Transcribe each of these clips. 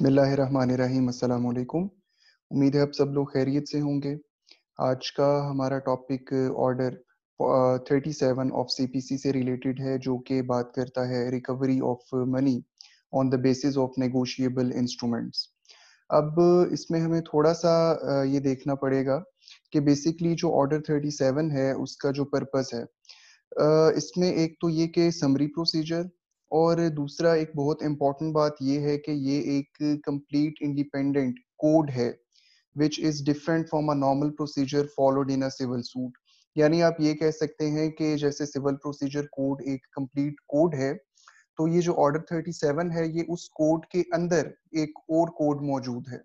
बिस्मिल्लाहिर्रहमानिर्रहीम अस्सलाम वालेकुम। उम्मीद है आप सब लोग खैरियत से होंगे। आज का हमारा टॉपिक ऑर्डर 37 ऑफ सीपीसी से रिलेटेड है, जो कि बात करता है recovery of money on the basis of negotiable instruments. अब इसमें हमें थोड़ा-सा ये देखना पड़ेगा कि बेसिकली जो ऑर्डर 37 है उसका जो पर्पस है, इसमें एक तो ये कि समरी प्रोसीजर, और दूसरा एक बहुत इम्पोर्टेंट बात ये है कि ये एक कंप्लीट इंडिपेंडेंट कोड है which is different from a normal procedure followed in a civil suit. यानी आप ये कह सकते हैं कि जैसे सिविल प्रोसीजर कोड एक कंप्लीट कोड है, तो ये जो ऑर्डर 37 है ये उस कोड के अंदर एक और कोड मौजूद है।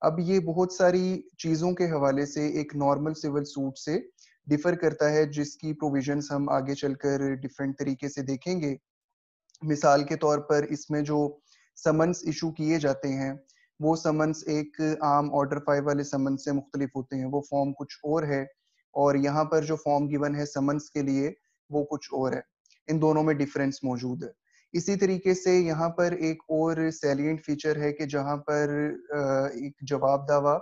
अब ये बहुत सारी चीज़ों के हवाले से एक नॉर्मल सिविल सूट से डिफर करता है, जिसकी प्रोविजंस हम आगे चलकर डिफरेंट तरीके से देखेंगे। मिसाल के तौर पर इसमें जो समन्स इशू किए जाते हैं, वो समन्स एक आम ऑर्डर 5 वाले समन्स से मुख्तलिफ होते हैं। वो फॉर्म कुछ और है, और यहाँ पर जो फॉर्म गिवन है समन्स के लिए, वो कुछ और है। इन दोनों में डिफरेंस मौजूद है। इसी तरीके से यहाँ पर एक और सैलिएंट फीचर है कि जहाँ पर एक जवाब दावा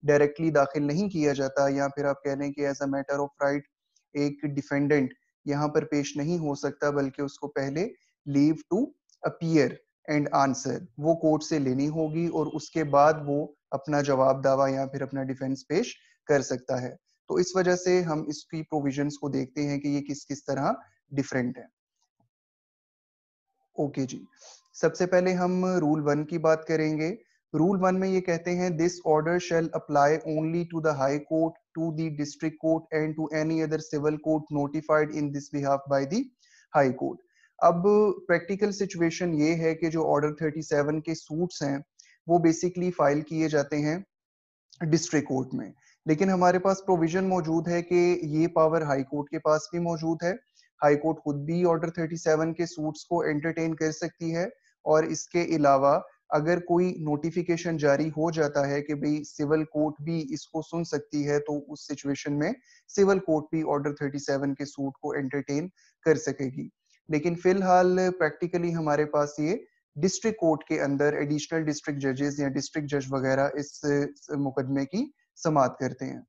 डायरेक्टली दाखिल नहीं किया जाता, या फिर आप कह लें कि as a matter of right एक डिफेंडेंट यहाँ पर पेश नहीं हो सकता, बल्कि उसको पहले leave to appear and answer वो कोर्ट से लेनी होगी, और उसके बाद वो अपना जवाब दावा या फिर अपना डिफेंस पेश कर सकता है। तो इस वजह से हम इसकी प्रोविजंस को देखते हैं कि ये किस किस तरह डिफरेंट है। ओके जी। सबसे पहले हम रूल 1 की बात करेंगे। रूल 1 में ये कहते हैं, this order shall apply only to the high court, to the district court and to any other civil court notified in this behalf by the high court. अब प्रैक्टिकल सिचुएशन ये है कि जो ऑर्डर 37 के सूट्स हैं, वो basically file किए जाते हैं डिस्ट्रिक्ट कोर्ट में। लेकिन हमारे पास प्रोविजन मौजूद है कि ये पावर हाई कोर्ट के पास भी मौजूद है। हाई कोर्ट खुद भी ऑर्डर 37 के सूट्स को एंटरटेन कर सकती है, और इसके अलावा अगर कोई नोटिफिकेशन जारी हो जाता है कि भाई सिविल कोर्ट भी इसको सुन सकती है, तो उस सिचुएशन में सिविल कोर्ट भी ऑर्डर 37 के सूट को एंटरटेन कर सकेगी। लेकिन फिलहाल प्रैक्टिकली हमारे पास ये डिस्ट्रिक्ट कोर्ट के अंदर एडिशनल डिस्ट्रिक्ट जजेस या डिस्ट्रिक्ट जज वगैरह इस मुकदमे की समाअत करते हैं।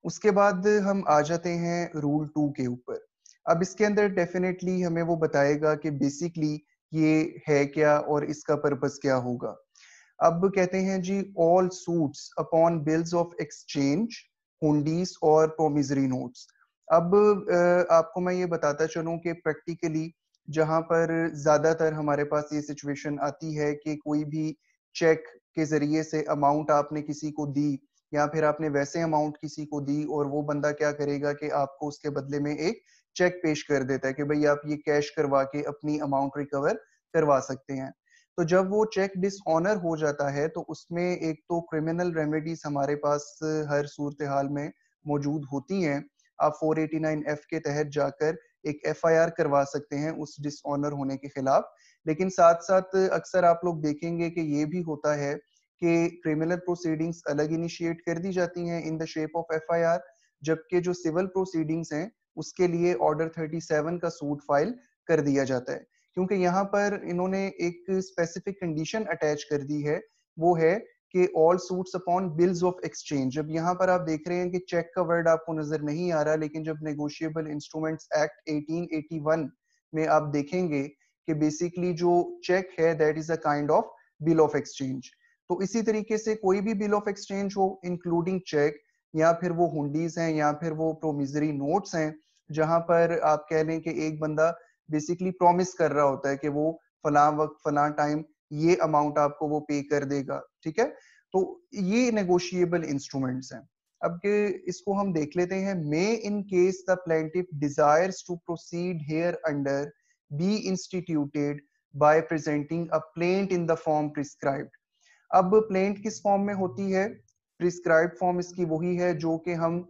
उसके बाद हम आ जाते हैं रूल 2 के ऊपर। अब इसके अंदर डेफिनेटली हमें वो बताएगा कि बेसिकली ये है क्या और इसका पर्पस क्या होगा। अब कहते हैं जी, all suits upon bills of exchange, hundis और प्रोमिसरी नोट्स। अब आपको मैं ये बताता चलूं कि प्रैक्टिकली जहां पर ज्यादातर हमारे पास ये सिचुएशन आती है कि कोई भी चेक के जरिए से अमाउंट आपने किसी को दी, या फिर आपने वैसे अमाउंट किसी को दी, और वो बंदा क्या करेगा कि आपको उसके बदले में एक चेक पेश कर देता है कि भाई आप ये कैश करवा के अपनी अमाउंट रिकवर करवा सकते हैं। तो जब वो चेक डिसऑनर हो जाता है, तो उसमें एक तो क्रिमिनल रेमेडीज हमारे पास हर सूरत हाल में मौजूद होती हैं। आप 489 एफ के तहत जाकर एक एफआईआर करवा सकते हैं उस डिसऑनर होने के खिलाफ। लेकिन साथ साथ अक्सर आप लोग देखेंगे कि ये भी होता है कि क्रिमिनल प्रोसीडिंग्स अलग इनिशिएट कर दी जाती हैं in the shape of FIR, जबकि जो सिविल प्रोसीडिंग्स हैं उसके लिए ऑर्डर 37 का सूट फाइल कर दिया जाता है। क्योंकि यहाँ पर इन्होंने एक स्पेसिफिक कंडीशन अटैच कर दी है, वो है कि all suits upon bills of exchange. जब यहाँ पर आप देख रहे हैं कि चेक का वर्ड आपको नजर नहीं आ रहा, लेकिन जब नेगोशिएबल इंस्ट्रूमेंट्स एक्ट 1881 में आप देखेंगे कि बेसिकली जो चेक है that is a kind of bill of exchange. तो इसी तरीके से कोई भी बिल ऑफ एक्सचेंज हो, इंक्लूडिंग चेक, या फिर वो हुंडीज हैं, या फिर वो प्रोमिसरी नोट्स हैं, जहां पर आप कह लें कि एक बंदा बेसिकली प्रॉमिस कर रहा होता है कि वो फलां वक्त फलां टाइम ये अमाउंट आपको वो पे कर देगा, ठीक है। तो ये नेगोशिएबल इंस्ट्रूमेंट्स हैं। अब के इसको हम देख लेते हैं। May in case the plaintiff desires to proceed hereunder be instituted by presenting a plaint in the form prescribed. अब प्लेंट किस फॉर्म में होती है? प्रिस्क्राइब्ड फॉर्म इसकी वही है जो कि हम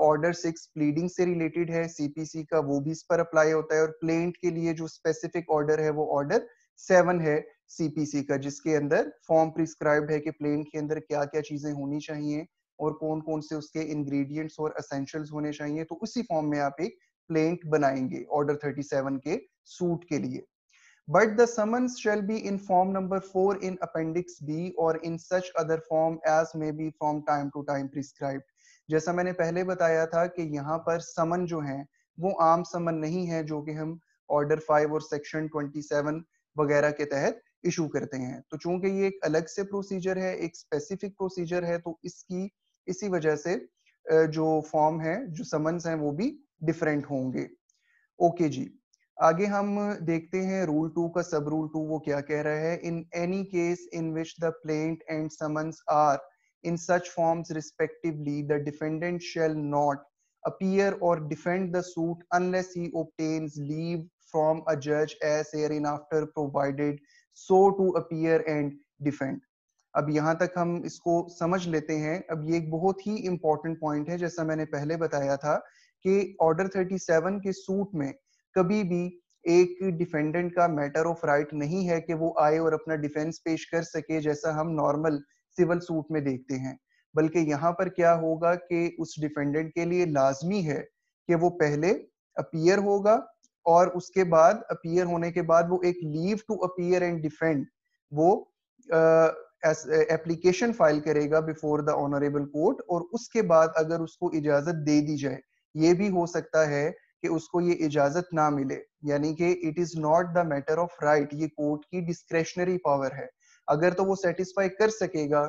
ऑर्डर 6 प्लीडिंग से रिलेटेड है सीपीसी का, वो भी इस पर अप्लाई होता है। और प्लेंट के लिए जो स्पेसिफिक ऑर्डर है वो ऑर्डर 7 है सीपीसी का, जिसके अंदर फॉर्म प्रिस्क्राइब्ड है कि प्लेंट के अंदर क्या क्या चीजें होनी चाहिए और कौन कौन से उसके इंग्रेडिएंट्स और एसेंशियल्स होने चाहिए। तो उसी फॉर्म में आप एक प्लेंट बनाएंगे ऑर्डर 37 के सूट के लिए। but the summons shall be in form number 4 in appendix B or in such other form as may be from time to time prescribed. जैसा मैंने पहले बताया था कि यहाँ पर समन जो है वो आम समन नहीं है जो कि हम ऑर्डर 5 और सेक्शन 27 वगैरह के तहत इशू करते हैं। तो चूंकि ये एक अलग से प्रोसीजर है, एक स्पेसिफिक प्रोसीजर है, तो इसकी इसी वजह से जो फॉर्म है, जो समन्स हैं वो भी डिफरेंट होंगे। ओके जी, आगे हम देखते हैं रूल 2 का सब रूल 2 वो क्या कह रहा है। In any case in which the plaint and summons are in such forms respectively, the defendant shall not appear or defend the suit unless he obtains leave from a judge as hereinafter provided so to appear and defend. अब यहाँ तक हम इसको समझ लेते हैं। अब ये एक बहुत ही इंपॉर्टेंट पॉइंट है, जैसा मैंने पहले बताया था कि ऑर्डर 37 के सूट में कभी भी एक डिफेंडेंट का मैटर ऑफ राइट नहीं है कि वो आए और अपना डिफेंस पेश कर सके जैसा हम नॉर्मल सिविल सूट में देखते हैं, बल्कि यहाँ पर क्या होगा कि उस डिफेंडेंट के लिए लाजमी है कि वो पहले अपीयर होगा और उसके बाद अपीयर होने के बाद वो एक leave to appear and defend वो एप्लीकेशन फाइल करेगा बिफोर द ऑनरेबल कोर्ट, और उसके बाद अगर उसको इजाजत दे दी जाए, ये भी हो सकता है कि उसको ये इजाजत ना मिले, यानी कि it is not the matter of right, ये कोर्ट की डिस्क्रेशनरी पावर है। अगर तो वो सेटिस्फाई कर सकेगा,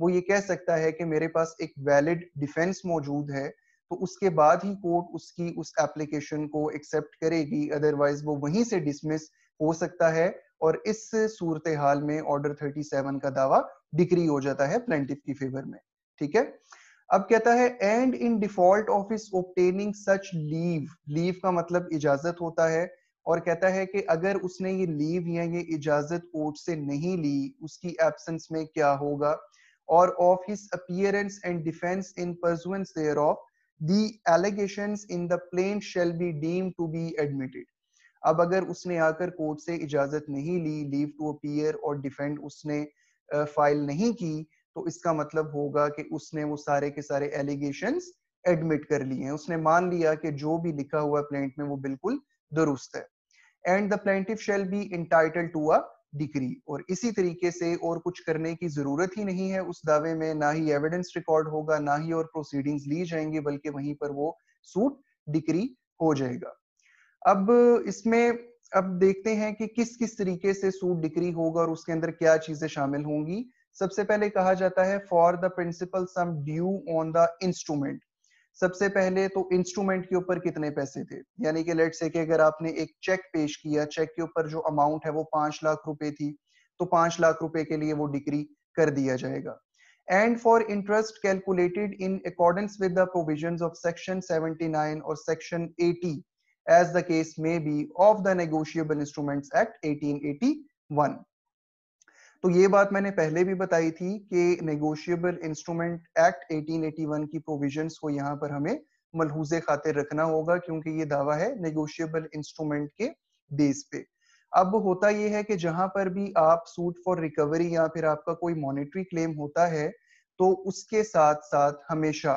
वो ये कह सकता है कि मेरे पास एक वैलिड डिफेंस मौजूद है, तो उसके बाद ही कोर्ट उसकी उस एप्लीकेशन को एक्सेप्ट करेगी, अदरवाइज वो वहीं से डिसमिस हो सकता है और इस सूरत हाल में ऑर्डर 37 का दावा डिक्री हो जाता है प्लेंटिफ की फेवर में। ठीक है, अब कहता है and in default of his obtaining such leave, leave का मतलब इजाजत होता है, और कहता है कि अगर उसने ये लीव या ये इजाजत कोर्ट से नहीं ली, उसकी एब्सेंस में क्या होगा, or of his appearance and defence in pursuance thereof the allegations in the plaint shall be deemed to be admitted. अब अगर उसने आकर कोर्ट से इजाजत नहीं ली, लीव टू अपीयर और डिफेंड उसने फाइल नहीं की, तो इसका मतलब होगा कि उसने वो सारे के सारे एलिगेशंस एडमिट कर लिए हैं, उसने मान लिया कि जो भी लिखा हुआ प्लेंट में वो बिल्कुल दुरुस्त है। And the plaintiff shall be entitled to a decree, और इसी तरीके से और कुछ करने की जरूरत ही नहीं है उस दावे में, ना ही एविडेंस रिकॉर्ड होगा, ना ही और प्रोसीडिंग्स ली जाएंगी, बल्कि वहीं पर वो सूट डिक्री हो जाएगा। अब इसमें अब देखते हैं कि किस किस तरीके से सूट डिक्री होगा और उसके अंदर क्या चीजें शामिल होंगी। सबसे पहले कहा जाता है for the principal sum due on the instrument. सबसे पहले तो इंस्ट्रूमेंट के ऊपर कितने पैसे थे, यानी कि लेट्स से कि अगर आपने एक चेक पेश किया, चेक के ऊपर जो अमाउंट है वो 5 लाख रुपए थी, तो 5 लाख रुपए के लिए वो डिक्री कर दिया जाएगा। And for interest calculated in accordance with the provisions of section 79 और section 80 as the case may be of the Negotiable Instruments Act 1881। तो ये बात मैंने पहले भी बताई थी कि नेगोशिएबल इंस्ट्रूमेंट एक्ट 1881 की प्रोविजंस को यहाँ पर हमें मलहूजे खातिर रखना होगा, क्योंकि ये दावा है नेगोशिएबल इंस्ट्रूमेंट के बेस पे। अब होता ये है कि जहां पर भी आप सूट फॉर रिकवरी या फिर आपका कोई मॉनेटरी क्लेम होता है, तो उसके साथ साथ हमेशा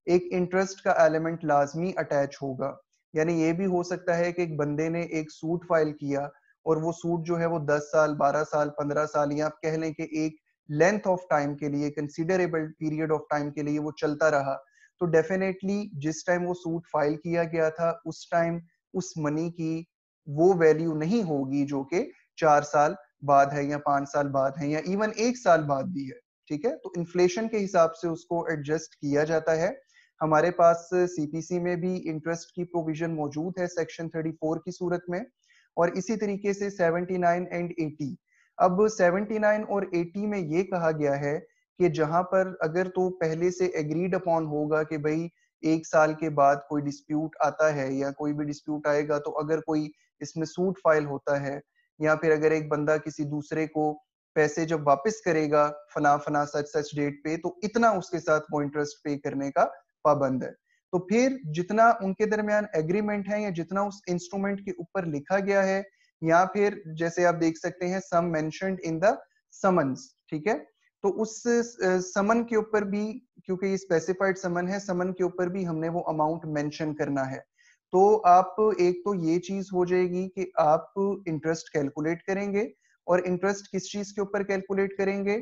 एक इंटरेस्ट का एलिमेंट लाजमी अटैच होगा। यानी ये भी हो सकता है कि एक बंदे ने एक सूट फाइल किया और वो सूट जो है वो 10 साल, 12 साल, 15 साल, या आप कह लें कि एक लेंथ ऑफ टाइम के लिए, कंसिडरेबल पीरियड ऑफ टाइम के लिए वो चलता रहा, तो डेफिनेटली जिस टाइम वो सूट फाइल किया गया था उस टाइम उस मनी की वो वैल्यू नहीं होगी जो कि 4 साल बाद है या 5 साल बाद है या इवन 1 साल बाद भी है। ठीक है, तो इन्फ्लेशन के हिसाब से उसको एडजस्ट किया जाता है। हमारे पास सीपीसी में भी इंटरेस्ट की प्रोविजन मौजूद है सेक्शन 34 की सूरत में, और इसी तरीके से 79 एंड 80। अब 79 और 80 में ये कहा गया है कि जहां पर अगर तो पहले से एग्रीड अपॉन होगा कि भाई 1 साल के बाद कोई डिस्प्यूट आता है या कोई भी डिस्प्यूट आएगा, तो अगर कोई इसमें सूट फाइल होता है या फिर अगर एक बंदा किसी दूसरे को पैसे जब वापस करेगा फना फना सच सच डेट पे, तो इतना उसके साथ वो इंटरेस्ट पे करने का पाबंद है। तो फिर जितना उनके दरमियान एग्रीमेंट है या जितना उस इंस्ट्रूमेंट के ऊपर लिखा गया है, या फिर जैसे आप देख सकते हैं सम मेंशन्ड इन द समन्स, ठीक है, तो उस समन के ऊपर भी, क्योंकि ये स्पेसिफाइड समन है, समन के ऊपर भी हमने वो अमाउंट मेंशन करना है। तो आप एक तो ये चीज हो जाएगी कि आप इंटरेस्ट कैलकुलेट करेंगे, और इंटरेस्ट किस चीज के ऊपर कैलकुलेट करेंगे,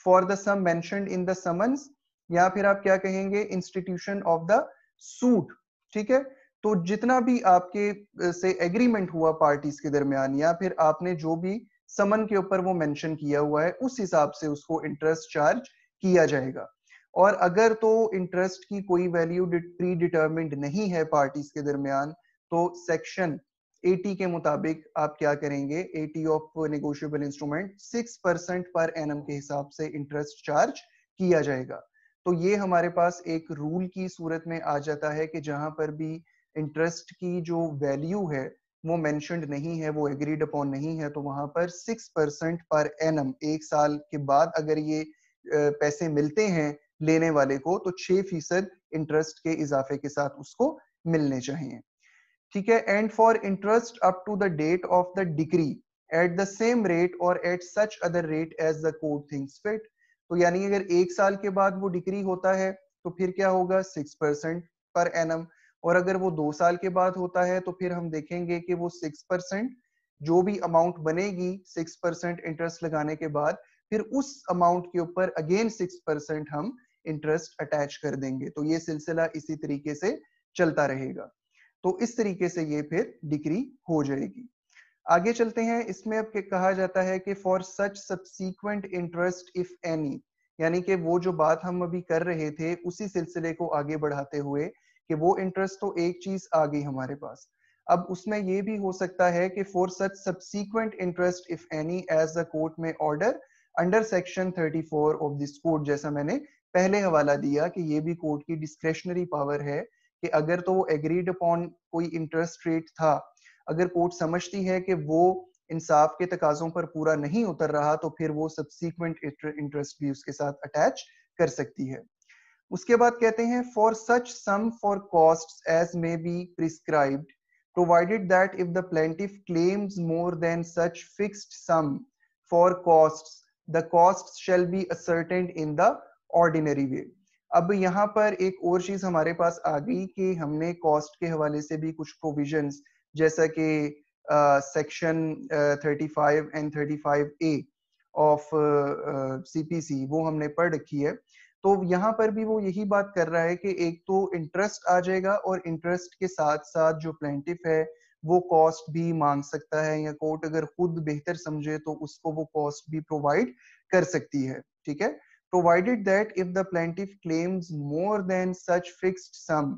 for the sum mentioned in the summons, या फिर आप क्या कहेंगे, इंस्टीट्यूशन ऑफ द सूट। ठीक है, तो जितना भी आपके से एग्रीमेंट हुआ पार्टीज के दरमियान, या फिर आपने जो भी समन के ऊपर वो मेंशन किया हुआ है, उस हिसाब से उसको इंटरेस्ट चार्ज किया जाएगा। और अगर तो इंटरेस्ट की कोई वैल्यू प्री डिटर्मिंड नहीं है पार्टीज के दरमियान, तो सेक्शन 80 के मुताबिक आप क्या करेंगे, 80 of negotiable instrument 6% per annum के हिसाब से इंटरेस्ट चार्ज किया जाएगा। तो ये हमारे पास एक रूल की सूरत में आ जाता है कि जहां पर भी इंटरेस्ट की जो वैल्यू है वो मेंशन्ड नहीं है, वो एग्रीड अपॉन नहीं है, तो वहां पर 6% पर एनम, एक साल के बाद अगर ये पैसे मिलते हैं लेने वाले को, तो 6% इंटरेस्ट के इजाफे के साथ उसको मिलने चाहिए। ठीक है, and for interest up to the date of the decree at the same rate or at such other rate as the court thinks fit. तो यानी अगर एक साल के बाद वो डिक्री होता है तो फिर क्या होगा, 6% पर एनम। और अगर वो 2 साल के बाद होता है तो फिर हम देखेंगे कि वो 6%, जो भी अमाउंट बनेगी 6% इंटरेस्ट लगाने के बाद, फिर उस अमाउंट के ऊपर अगेन 6% हम इंटरेस्ट अटैच कर देंगे। तो ये सिलसिला इसी तरीके से चलता रहेगा। तो इस तरीके से ये फिर डिक्री हो जाएगी। आगे चलते हैं, इसमें अब कहा जाता है कि for such subsequent interest if any, यानी कि वो जो बात हम अभी कर रहे थे उसी सिलसिले को आगे बढ़ाते हुए कि वो इंटरेस्ट तो एक चीज आ गई हमारे पास, अब उसमें ये भी हो सकता है कि for such subsequent interest if any as the court may order under section 34 of this code, जैसा मैंने पहले हवाला दिया कि ये भी कोर्ट की डिस्क्रेशनरी पावर है कि अगर तो वो एग्रीड अपॉन कोई इंटरेस्ट रेट था, अगर कोर्ट समझती है कि वो इंसाफ के तकाजों पर पूरा नहीं उतर रहा, तो फिर वो सब्सीक्वेंट इंटरेस्ट भी उसके साथ अटैच कर सकती है। उसके बाद कहते हैं for such sum for cost as may be prescribed provided that if the plaintiff claims more than such fixed sum for costs the cost shall be ascertained in the ordinary way. अब यहाँ पर एक और चीज हमारे पास आ गई कि हमने कॉस्ट के हवाले से भी कुछ प्रोविजंस, जैसा कि section 35 and 35A of CPC वो हमने पढ़ रखी है। तो यहाँ पर भी वो यही बात कर रहा है कि एक तो इंटरेस्ट आ जाएगा, और इंटरेस्ट के साथ साथ जो प्लेंटिफ है वो कॉस्ट भी मांग सकता है, या कोर्ट अगर खुद बेहतर समझे तो उसको वो कॉस्ट भी प्रोवाइड कर सकती है। ठीक है, provided that if the plaintiff claims more than such fixed sum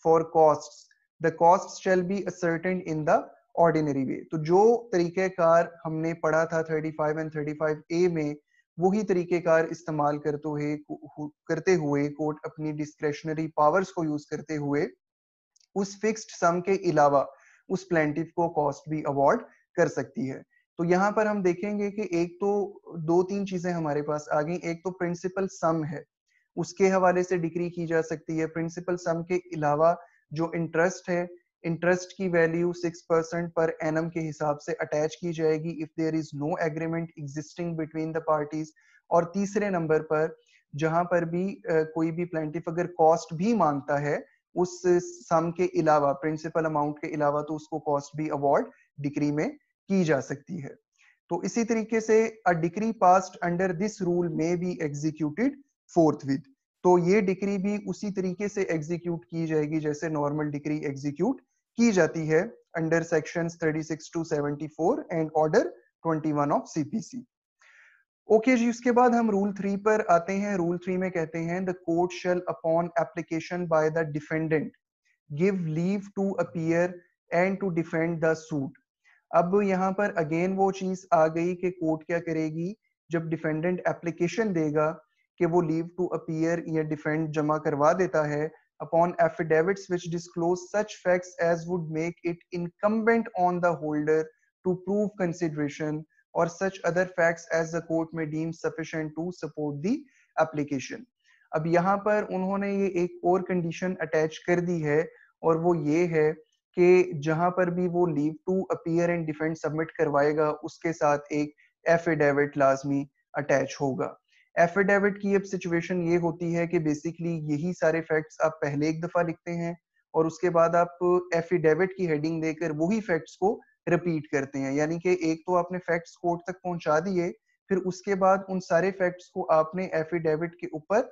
for costs the cost shall be ascertained in the ordinary way. तो जो तरीकेकार हमने पढ़ा था 35 एंड 35A में, वही तरीकेकार इस्तेमाल करते हुए कोर्ट अपनी डिस्क्रेशनरी पावर्स को यूज करते हुए उस फिक्स्ड सम के अलावा उस प्लेंटिफ को कॉस्ट भी अवार्ड कर सकती है। तो यहाँ पर हम देखेंगे कि एक तो दो तीन चीजें हमारे पास आ गई, एक तो प्रिंसिपल सम है उसके हवाले से डिक्री की जा सकती है। प्रिंसिपल सम के अलावा जो इंटरेस्ट है, इंटरेस्ट की वैल्यू 6% पर एनम के हिसाब से अटैच की जाएगी if there is no agreement existing between the parties. और तीसरे नंबर पर जहां पर भी कोई भी प्लेंटिफ अगर कॉस्ट भी मांगता है उस सम के अलावा, प्रिंसिपल अमाउंट के अलावा, तो उसको कॉस्ट भी अवार्ड डिक्री में की जा सकती है। तो इसी तरीके से अ decree passed under this rule में बी एग्जीक्यूटेड फोर्थविथ। तो ये डिक्री भी उसी तरीके से एग्जीक्यूट की जाएगी जैसे नॉर्मल डिक्री एग्जीक्यूट की जाती है under sections 36 to 74 and order 21 of CPC. Okay जी, उसके बाद हम रूल 3 पर आते हैं। रूल 3 में कहते हैं the court shall upon application by the defendant give leave to appear and to defend the suit. अब यहाँ पर अगेन वो चीज आ गई कि कोर्ट क्या करेगी, जब डिफेंडेंट एप्लीकेशन देगा कि वो लीव टू अपीयर या डिफेंड जमा करवा देता है upon affidavits which disclose such facts as would make it incumbent on the holder to prove consideration और such other facts as the court may deem sufficient to support the application। अब यहाँ पर उन्होंने ये एक और कंडीशन अटैच कर दी है, और वो ये है कि जहां पर भी वो leave to appear and defend submit करवाएगा उसके साथ एक एफिडेविट लाजमी अटैच होगा। एफिडेविट की अब सिचुएशन ये होती है कि बेसिकली यही सारे फैक्ट्स आप पहले एक दफा लिखते हैं और उसके बाद आप एफिडेविट की हेडिंग देकर वही फैक्ट्स को रिपीट करते हैं। यानी कि एक तो आपने फैक्ट्स कोर्ट तक पहुंचा दिए, फिर उसके बाद उन सारे फैक्ट्स को आपने एफिडेविट के ऊपर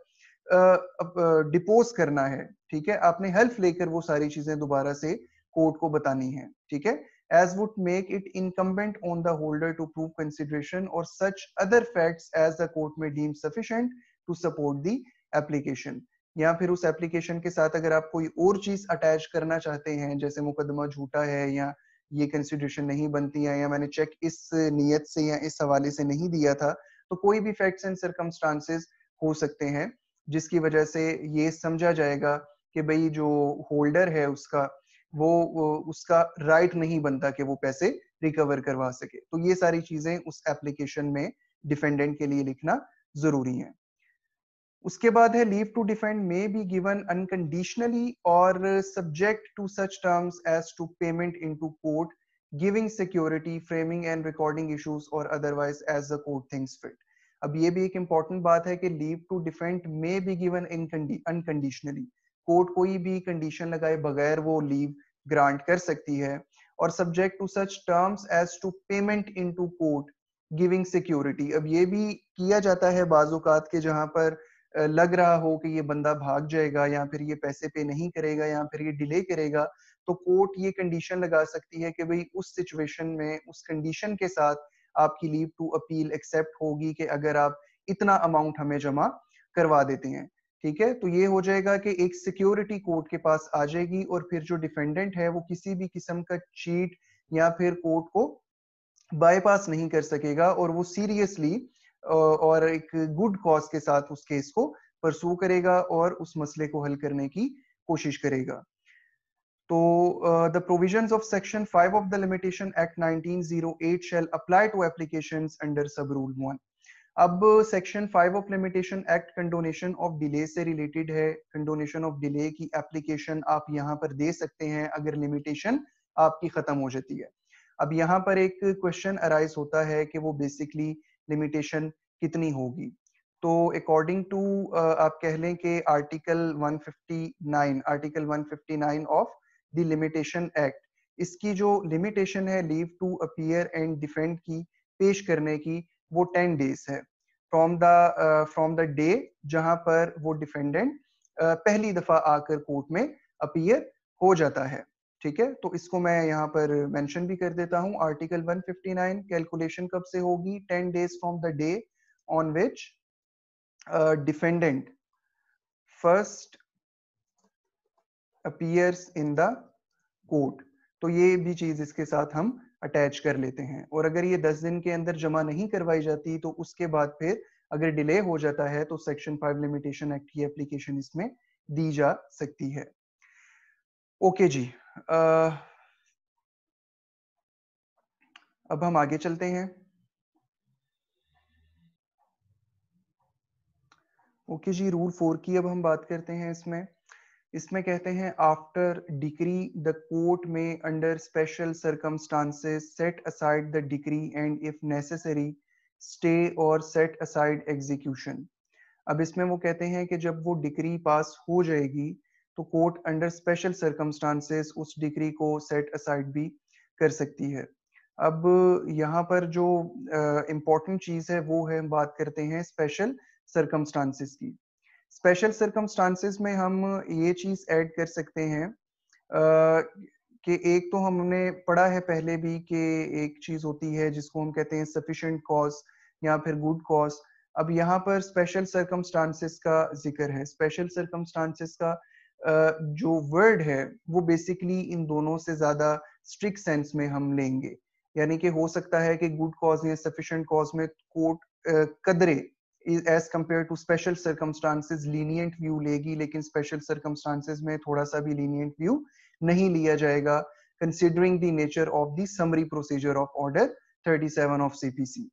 डिपोज करना है। ठीक है, आपने हेल्प लेकर वो सारी चीजें दोबारा से कोर्ट को बतानी है। ठीक है, as would make it incumbent on the holder to prove consideration or such other facts as the court may deem sufficient to support the application। या फिर उस एप्लीकेशन के साथ अगर आप कोई और चीज अटैच करना चाहते हैं, जैसे मुकदमा झूठा है या ये कंसिडरेशन नहीं बनती है या मैंने चेक इस नियत से या इस हवाले से नहीं दिया था, तो कोई भी फैक्ट्स एंड सर्कमस्टांसेस हो सकते हैं जिसकी वजह से ये समझा जाएगा कि भाई जो होल्डर है उसका वो उसका राइट नहीं बनता कि वो पैसे रिकवर करवा सके। तो ये सारी चीजें उस एप्लीकेशन में डिफेंडेंट के लिए लिखना जरूरी है। उसके बाद है leave to defend may be given unconditionally or subject to such terms as to payment into court giving security framing and recording issues or otherwise as the court thinks fit. अब ये भी एक इंपॉर्टेंट बात है कि leave to defend may be given unconditionally, court कोई भी condition लगाए बगैर वो लीव ग्रांट कर सकती है। और subject to such terms as to payment into court giving security. अब ये भी किया जाता है बाज़ औक़ात के जहां पर लग रहा हो कि ये बंदा भाग जाएगा या फिर ये पैसे पे नहीं करेगा या फिर ये डिले करेगा, तो कोर्ट ये कंडीशन लगा सकती है कि भाई उस सिचुएशन में उस कंडीशन के साथ आपकी लीव टू अपील एक्सेप्ट होगी कि अगर आप इतना अमाउंट हमें जमा करवा देते हैं। ठीक है, तो ये हो जाएगा कि एक सिक्योरिटी कोर्ट के पास आ जाएगी और फिर जो डिफेंडेंट है वो किसी भी किस्म का चीट या फिर कोर्ट को बाईपास नहीं कर सकेगा और वो सीरियसली और एक गुड कॉज के साथ उस केस को परसू करेगा और उस मसले को हल करने की कोशिश करेगा। तो the provisions of section 5 of the limitation act 1908 shall apply to applications under sub rule 1। अब section 5 of limitation act condonation of delay से रिलेटेड है। कंडोनेशन ऑफ डिले की एप्लीकेशन आप यहाँ पर दे सकते हैं अगर लिमिटेशन आपकी खत्म हो जाती है। अब यहाँ पर एक क्वेश्चन अराइज होता है कि वो बेसिकली लिमिटेशन कितनी होगी। तो अकॉर्डिंग टू आप कह लें कि article 159 of the limitation act, इसकी जो लिमिटेशन है leave to appear and defend की, पेश करने की, वो 10 डेज है फ्रॉम द डे जहां पर वो डिफेंडेंट पहली दफा आकर कोर्ट में अपीयर हो जाता है। ठीक है, तो इसको मैं यहाँ पर मेंशन भी कर देता हूँ। आर्टिकल 159 कैलकुलेशन कब से होगी? 10 days from the day on which defendant first appears in the court. तो ये भी चीज इसके साथ हम अटैच कर लेते हैं। और अगर ये 10 दिन के अंदर जमा नहीं करवाई जाती तो उसके बाद फिर अगर डिले हो जाता है तो सेक्शन 5 लिमिटेशन एक्ट की एप्लीकेशन इसमें दी जा सकती है। ओके जी, अब हम आगे चलते हैं। ओके जी, रूल 4 की अब हम बात करते हैं। इसमें कहते हैं आफ्टर डिक्री द कोर्ट में under special circumstances set aside the decree and if necessary stay और सेट असाइड एग्जीक्यूशन। अब इसमें वो कहते हैं कि जब वो डिक्री पास हो जाएगी तो कोर्ट अंडर स्पेशल सर्कमस्टांसेस उस डिक्री को सेट असाइड भी कर सकती है। अब यहाँ पर जो इम्पोर्टेंट चीज है वो है, हम बात करते हैं स्पेशल सर्कमस्टांसेस की। स्पेशल सर्कमस्टांसेस में हम ये चीज ऐड कर सकते हैं कि एक तो हमने पढ़ा है पहले भी कि एक चीज होती है जिसको हम कहते हैं सफिशिएंट कॉज या फिर गुड कॉज। अब यहाँ पर स्पेशल सर्कमस्टांसेस का जिक्र है। स्पेशल सर्कमस्टांसेस का जो वर्ड है वो बेसिकली इन दोनों से ज्यादा स्ट्रिक्ट सेंस में हम लेंगे। यानी कि हो सकता है कि गुड कॉज या सफिशिएंट कॉज में कोर्ट कदरे as compare to special circumstances lenient view लेगी, लेकिन स्पेशल सर्कमस्टांसेस में थोड़ा सा भी लीनियंट व्यू नहीं लिया जाएगा considering the nature of the summary procedure of order 37 of CPC.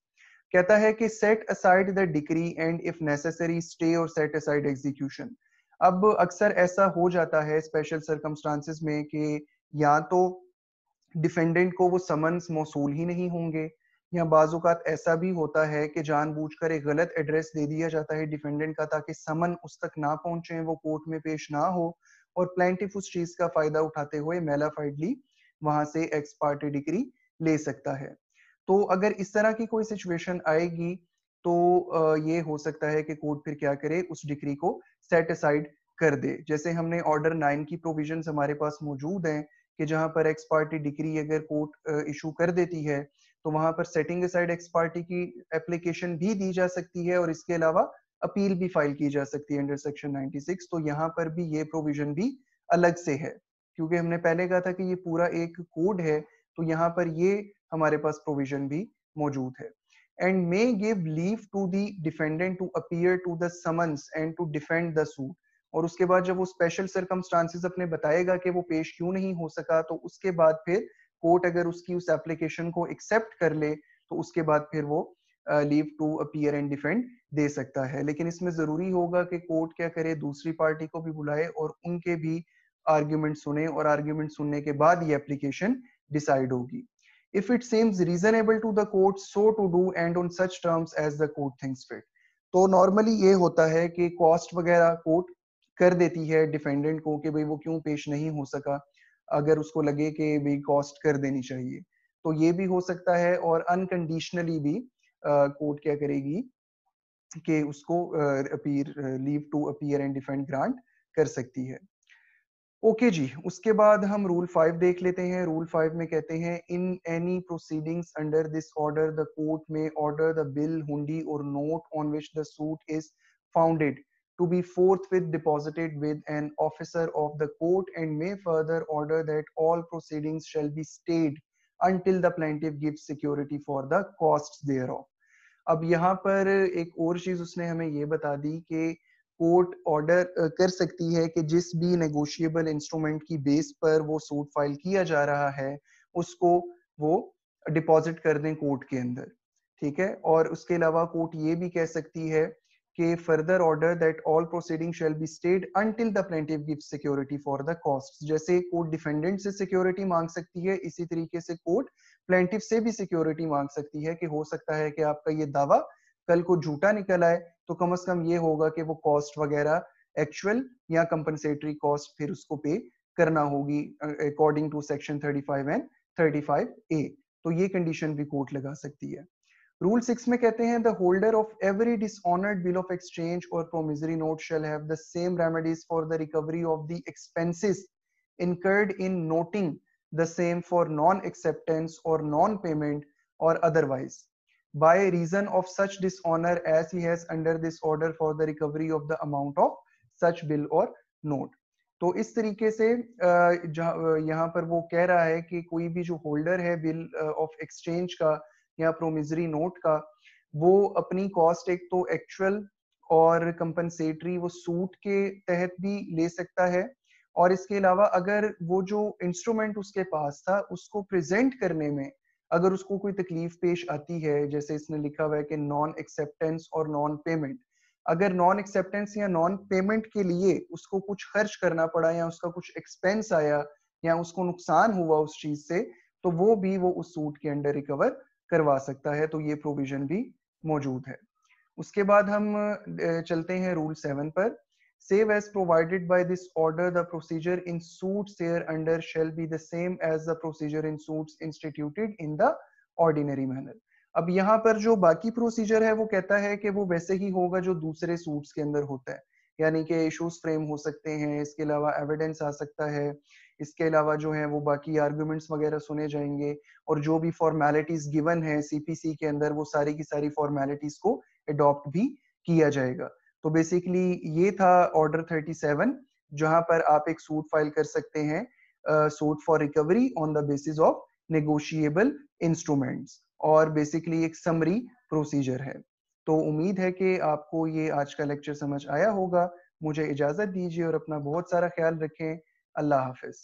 कहता है कि set aside the decree and if necessary stay और सेट असाइड एग्जीक्यूशन। अब अक्सर ऐसा हो जाता है स्पेशल सर्कमस्टांसेस में कि या तो डिफेंडेंट को वो समन्स मौसूल ही नहीं होंगे, या बाजुकात ऐसा भी होता है कि जानबूझकर एक गलत एड्रेस दे दिया जाता है डिफेंडेंट का ताकि समन उस तक ना पहुंचे, वो कोर्ट में पेश ना हो और प्लेंटिफ उस चीज का फायदा उठाते हुए मेलाफाइडली वहां से एक्स पार्टी डिक्री ले सकता है। तो अगर इस तरह की कोई सिचुएशन आएगी तो ये हो सकता है कि कोर्ट फिर क्या करे, उस डिक्री को सेट असाइड कर दे। जैसे हमने ऑर्डर 9 की प्रोविजंस हमारे पास मौजूद हैं कि जहां पर एक्स पार्टी डिक्री अगर कोर्ट इशू कर देती है तो वहां पर सेटिंग असाइड एक्स पार्टी की एप्लीकेशन भी दी जा सकती है और इसके अलावा अपील भी फाइल की जा सकती है अंडर सेक्शन 96। तो यहाँ पर भी ये प्रोविजन भी अलग से है, क्योंकि हमने पहले कहा था कि ये पूरा एक कोड है, तो यहाँ पर ये हमारे पास प्रोविजन भी मौजूद है। And may give leave to the defendant to appear to the summons and to defend the suit. और उसके बाद जब वो स्पेशल सर्कमस्टांसेस अपने बताएगा कि वो पेश क्यों नहीं हो सका, तो उसके बाद फिर कोर्ट अगर उसकी उस एप्लीकेशन को एक्सेप्ट कर ले तो उसके बाद फिर वो leave to appear and defend दे सकता है। लेकिन इसमें जरूरी होगा कि कोर्ट क्या करे, दूसरी पार्टी को भी बुलाए और उनके भी आर्ग्यूमेंट सुने, और आर्ग्यूमेंट सुनने के बाद ये एप्लीकेशन डिसाइड होगी। if it seems reasonable to the court so to do and on such terms as the court thinks fit। तो नॉर्मली ये होता है कि कॉस्ट वगैरह कोर्ट कर देती है डिफेंडेंट को कि भाई वो क्यों पेश नहीं हो सका, अगर उसको लगे कि भाई कॉस्ट कर देनी चाहिए तो ये भी हो सकता है। और अनकंडीशनली भी कोर्ट क्या करेगी कि उसको appear leave to appear and defend grant कर सकती है। ओके जी, उसके बाद हम रूल 5 देख लेते हैं। रूल 5 में कहते हैं in any proceedings under this order the court may order the bill हुंडी और note on which the suit is founded to be forthwith deposited with an officer of the court and may further order that all proceedings shall be stayed until the plaintiff gives security for the costs thereof। अब यहाँ पर एक और चीज उसने हमें ये बता दी कि कोर्ट ऑर्डर कर सकती है कि जिस भी नेगोशिएबल इंस्ट्रूमेंट की बेस पर वो सूट फाइल किया जा रहा है उसको वो डिपॉजिट कर दें कोर्ट के अंदर, ठीक है। और उसके अलावा कोर्ट ये भी कह सकती है कि further order that all proceeding shall be stayed until the plaintiff gives security for the cost. जैसे कोर्ट डिफेंडेंट से सिक्योरिटी मांग सकती है, इसी तरीके से कोर्ट प्लेंटिफ से भी सिक्योरिटी मांग सकती है कि हो सकता है कि आपका ये दावा कल को झूठा निकल आए, तो कम से कम ये होगा कि वो कॉस्ट वगैरह एक्चुअल या कंपनसेटरी कॉस्ट फिर उसको पे करना होगी according to section 35 and 35A। तो ये कंडीशन भी कोर्ट लगा सकती है। रूल 6 में कहते हैं the holder of every dishonoured bill of exchange or promissory note shall have the same remedies for the recovery of the expenses incurred in noting the same for non-acceptance or non-payment or otherwise by reason of such dishonor as he has under this order for the recovery of the amount of such bill or note। तो इस तरीके से यहाँ पर वो कह रहा है कि कोई भी जो होल्डर है बिल ऑफ एक्सचेंज का या प्रोमिसरी नोट का, वो अपनी कॉस्ट एक तो एक्चुअल और कंपनसेटरी वो सूट के तहत भी ले सकता है, और इसके अलावा अगर वो जो इंस्ट्रूमेंट उसके पास था उसको प्रेजेंट करने में अगर उसको कोई तकलीफ पेश आती है, जैसे इसने लिखा हुआ है कि नॉन एक्सेप्टेंस और नॉन पेमेंट, अगर नॉन एक्सेप्टेंस या नॉन पेमेंट के लिए उसको कुछ खर्च करना पड़ा या उसका कुछ एक्सपेंस आया या उसको नुकसान हुआ उस चीज से, तो वो भी वो उस सूट के अंडर रिकवर करवा सकता है। तो ये प्रोविजन भी मौजूद है। उसके बाद हम चलते हैं रूल 7 पर। Save as provided by this order, the procedure in suits hereunder shall be the same as the procedure in suits instituted in the ordinary manner। अब यहाँ पर जो बाकी प्रोसीजर है वो कहता है कि वो वैसे ही होगा जो दूसरे सूट्स के अंदर होता है, यानी कि इश्यूज फ्रेम हो सकते हैं, इसके अलावा एविडेंस आ सकता है, इसके अलावा जो है वो बाकी आर्गुमेंट्स वगैरह सुने जाएंगे, और जो भी फॉर्मेलिटीज गिवन है सीपीसी के अंदर वो सारी की सारी फॉर्मेलिटीज को अडॉप्ट भी किया जाएगा। तो बेसिकली ये था ऑर्डर 37, जहां पर आप एक सूट फाइल कर सकते हैं suit for recovery on the basis of negotiable instruments, और बेसिकली एक समरी प्रोसीजर है। तो उम्मीद है कि आपको ये आज का लेक्चर समझ आया होगा। मुझे इजाजत दीजिए और अपना बहुत सारा ख्याल रखें। अल्लाह हाफिज।